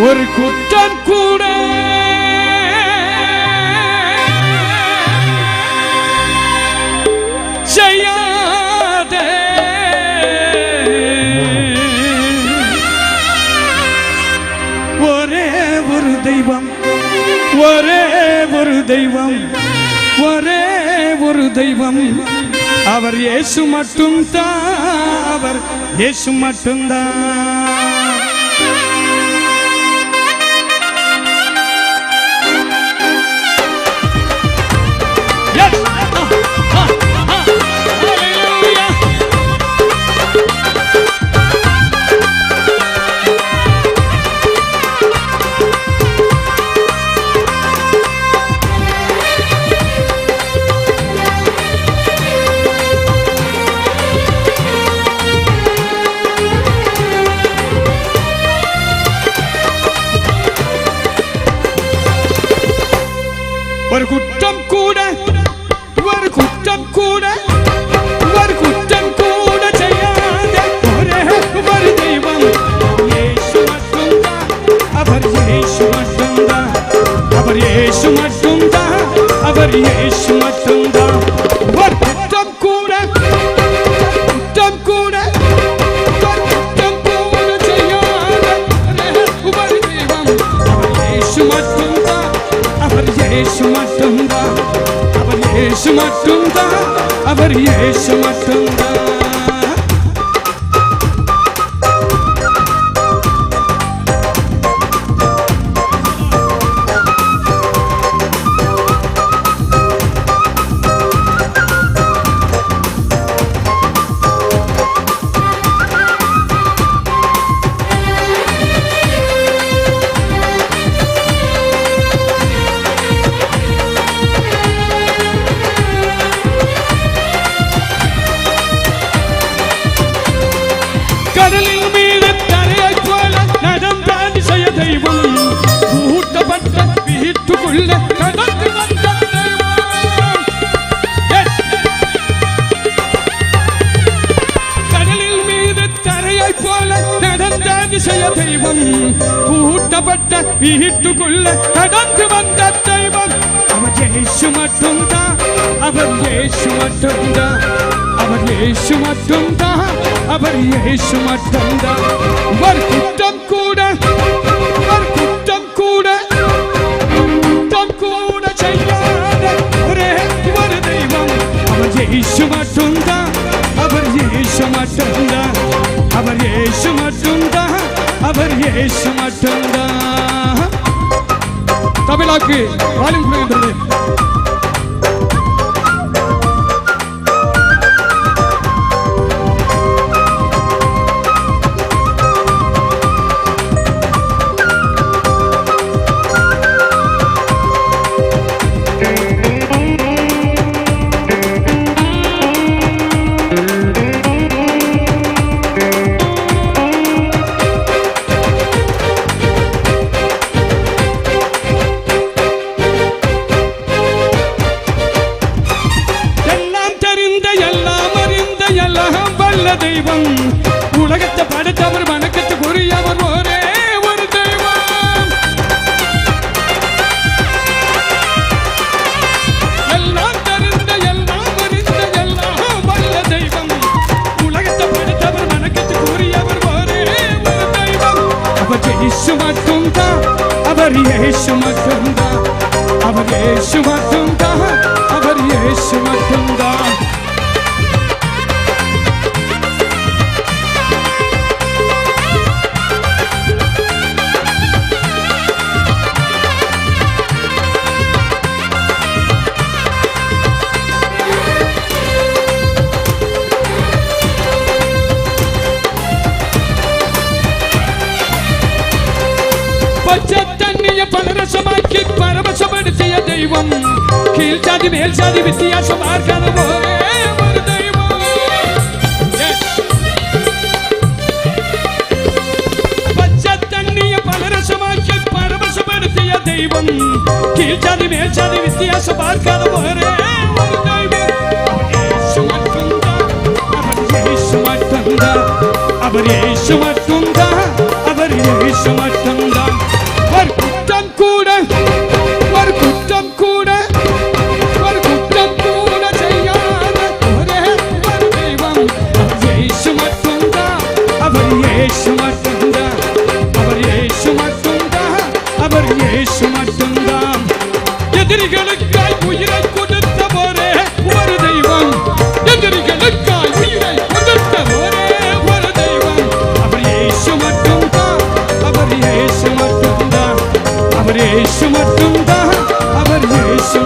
ஒரு குற்றம் கூட செய்யாத ஒரே ஒரு தெய்வம், ஒரே ஒரு தெய்வம், ஒரே ஒரு தெய்வம், அவர் இயேசு மட்டும்தான், அவர் இயேசு மட்டும்தான். ஒரு குற்றம் கூட, ஒரு குற்றம் கூட, ஒரு குற்றம் கூட செய்யாத ஒரே ஒரு தெய்வம், இயேசு மட்டும்தான், அவர் இயேசு மட்டும்தான், அவர் இயேசு மட்டும்தான், அவர் இயேசு மட்டும்தான். ஒரு குற்றம் கூட, குற்றம் கூட, ஒரு குற்றம் கூட செய்யாத ஒரே ஒரு தெய்வம், அவர் இயேசு மட்டும்தான், அவர் இயேசு மட்டும்தான், அவர் இயேசு மட்டும்தான், அவர் இயேசு மட்டும்தான். கடலில் மீது தரையை போல நடந்த அதிசய தெய்வம், ஊட்டப்பட்ட வீட்டுக்குள்ள நடந்து வந்த தெய்வம். கடலில் மீது தரையை போல நடந்த அதிசய தெய்வம், ஊட்டப்பட்ட வீட்டுக்குள்ள நடந்து வந்த தெய்வம், அவர் இயேசு மட்டும்தான், அவர் இயேசு மட்டும்தான், அவர் இயேசு மட்டும்தான், அவர் இயேசு மட்டும்தான். ஒரு குற்றம் கூட, ஒரு குற்றம் கூட, குற்றம் கூட செய்யாத ஒரே ஒரு தெய்வம், அவர் இயேசு மட்டும்தான், அவர் இயேசு மட்டும்தான், அவர் இயேசு மட்டும்தான், அவர் இயேசு மட்டும்தான். தமிழாக்கு வாலிம் கொடுக்கின்றது. தெய்வம், உலகத்தை படைத்தவர், வணக்கத்துக்குரியவர் ஒரே ஒரு தெய்வம். எல்லாம் தெரிந்த, எல்லாம் அறிந்த, எல்லாம் வல்ல தெய்வம், உலகத்தை படைத்தவர், வணக்கத்துக்குரியவர் ஒரே ஒரு தெய்வம். அவர் இயேசு மட்டும்தான், அவர் இயேசு மட்டும்தான், அவர் இயேசு மட்டும்தான், அவர் இயேசு மட்டும்தான். பச்சை தண்ணிய பலரசமாக்கி பரவசப்படுத்திய தெய்வம், கீழ் ஜாதி மேல் ஜாதி வித்தியாசம் பார்க்காத ஒரே ஒரு தெய்வம். பச்சை தண்ணிய பலரசமாக்கி பரவசப்படுத்திய தெய்வம், கீழ் ஜாதி மேல் ஜாதி வித்தியாசம் பார்க்காத ஒரே ஒரு தெய்வம். அவர் இயேசு மட்டும்தான், அவர் இயேசு மட்டும்தான், அவர் இயேசு மட்டும்தான். அவர் இயேசு மட்டும்தான், அவர் இயேசு